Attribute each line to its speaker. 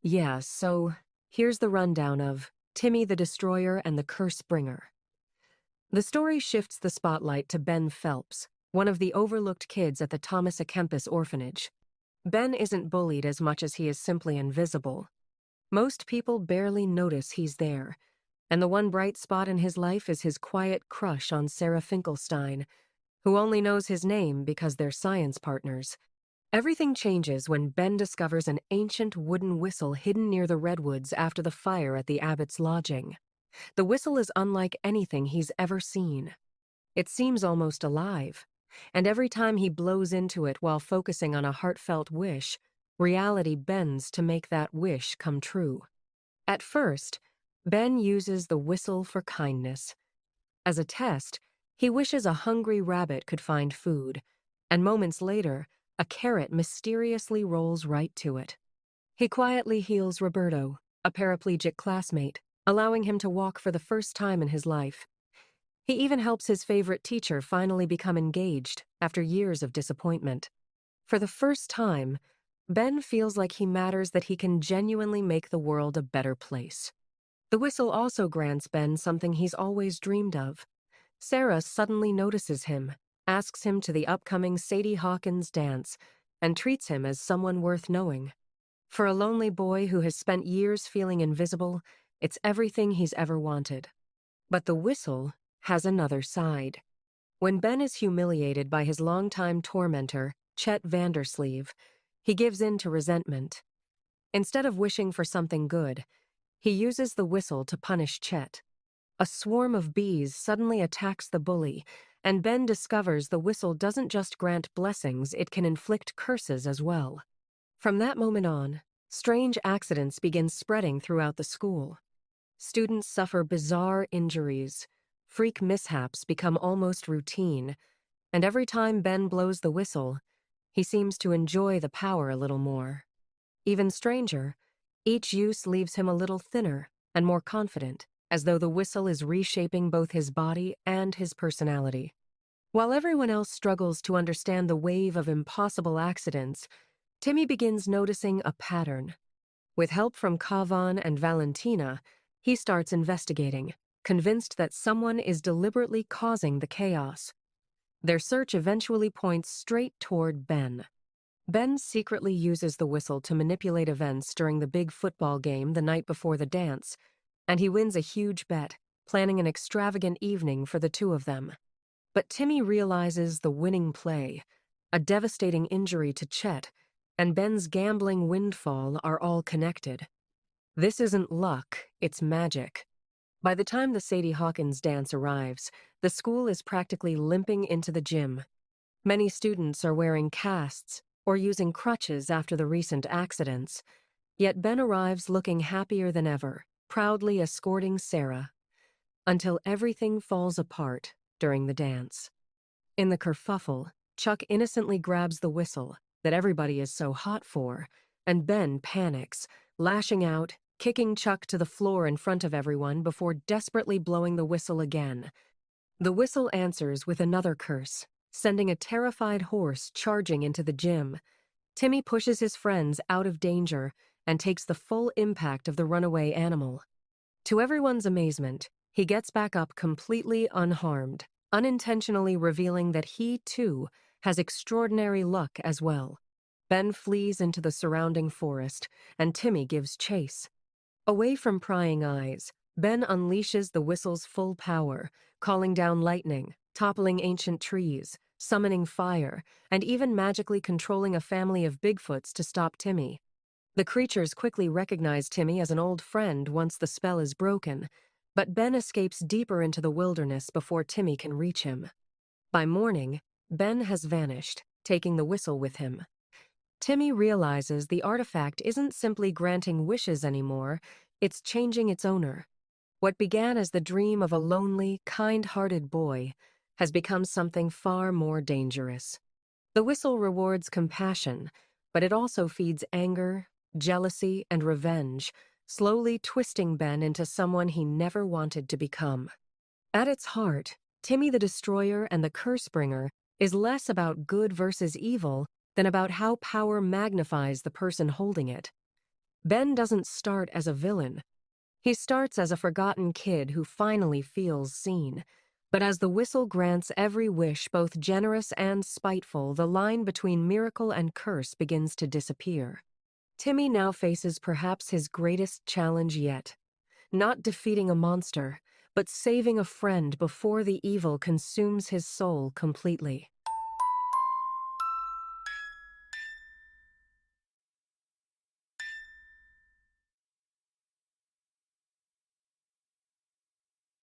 Speaker 1: Yeah, so here's the rundown of Timmy the Destroyer and the Curse Bringer. The story shifts the spotlight to Ben Phelps, one of the overlooked kids at the Thomas A. Kempis orphanage. Ben isn't bullied as much as he is simply invisible. Most people barely notice he's there, and the one bright spot in his life is his quiet crush on Sarah Finkelstein, who only knows his name because they're science partners. Everything changes when Ben discovers an ancient wooden whistle hidden near the redwoods after the fire at the abbot's lodging. The whistle is unlike anything he's ever seen. It seems almost alive, and every time he blows into it while focusing on a heartfelt wish, reality bends to make that wish come true. At first, Ben uses the whistle for kindness. As a test, he wishes a hungry rabbit could find food, and moments later, a carrot mysteriously rolls right to it. He quietly heals Roberto, a paraplegic classmate, allowing him to walk for the first time in his life. He even helps his favorite teacher finally become engaged after years of disappointment. For the first time, Ben feels like he matters, that he can genuinely make the world a better place. The whistle also grants Ben something he's always dreamed of. Sarah suddenly notices him, asks him to the upcoming Sadie Hawkins dance, and treats him as someone worth knowing. For a lonely boy who has spent years feeling invisible, it's everything he's ever wanted. But the whistle has another side. When Ben is humiliated by his longtime tormentor, Chet Vandersleeve, he gives in to resentment. Instead of wishing for something good, he uses the whistle to punish Chet. A swarm of bees suddenly attacks the bully, and Ben discovers the whistle doesn't just grant blessings, it can inflict curses as well. From that moment on, strange accidents begin spreading throughout the school. Students suffer bizarre injuries, freak mishaps become almost routine, and every time Ben blows the whistle, he seems to enjoy the power a little more. Even stranger, each use leaves him a little thinner and more confident, as though the whistle is reshaping both his body and his personality. While everyone else struggles to understand the wave of impossible accidents, Timmy begins noticing a pattern. With help from Kavan and Valentina, he starts investigating, convinced that someone is deliberately causing the chaos. Their search eventually points straight toward Ben. Ben secretly uses the whistle to manipulate events during the big football game the night before the dance, and he wins a huge bet, planning an extravagant evening for the two of them. But Timmy realizes the winning play, a devastating injury to Chet, and Ben's gambling windfall are all connected. This isn't luck, it's magic. By the time the Sadie Hawkins dance arrives, the school is practically limping into the gym. Many students are wearing casts or using crutches after the recent accidents, yet Ben arrives looking happier than ever, proudly escorting Sarah, until everything falls apart during the dance. In the kerfuffle, Chuck innocently grabs the whistle that everybody is so hot for, and Ben panics, lashing out, kicking Chuck to the floor in front of everyone before desperately blowing the whistle again. The whistle answers with another curse, sending a terrified horse charging into the gym. Timmy pushes his friends out of danger and takes the full impact of the runaway animal. To everyone's amazement, he gets back up completely unharmed, unintentionally revealing that he, too, has extraordinary luck as well. Ben flees into the surrounding forest, and Timmy gives chase. Away from prying eyes, Ben unleashes the whistle's full power, calling down lightning, toppling ancient trees, summoning fire, and even magically controlling a family of Bigfoots to stop Timmy. The creatures quickly recognize Timmy as an old friend once the spell is broken, but Ben escapes deeper into the wilderness before Timmy can reach him. By morning, Ben has vanished, taking the whistle with him. Timmy realizes the artifact isn't simply granting wishes anymore, it's changing its owner. What began as the dream of a lonely, kind-hearted boy has become something far more dangerous. The whistle rewards compassion, but it also feeds anger, jealousy, and revenge, slowly twisting Ben into someone he never wanted to become. At its heart, Timmy the Destroyer and the Cursebringer is less about good versus evil than about how power magnifies the person holding it. Ben doesn't start as a villain. He starts as a forgotten kid who finally feels seen. But as the whistle grants every wish, both generous and spiteful, the line between miracle and curse begins to disappear. Timmy now faces perhaps his greatest challenge yet. Not defeating a monster, but saving a friend before the evil consumes his soul completely.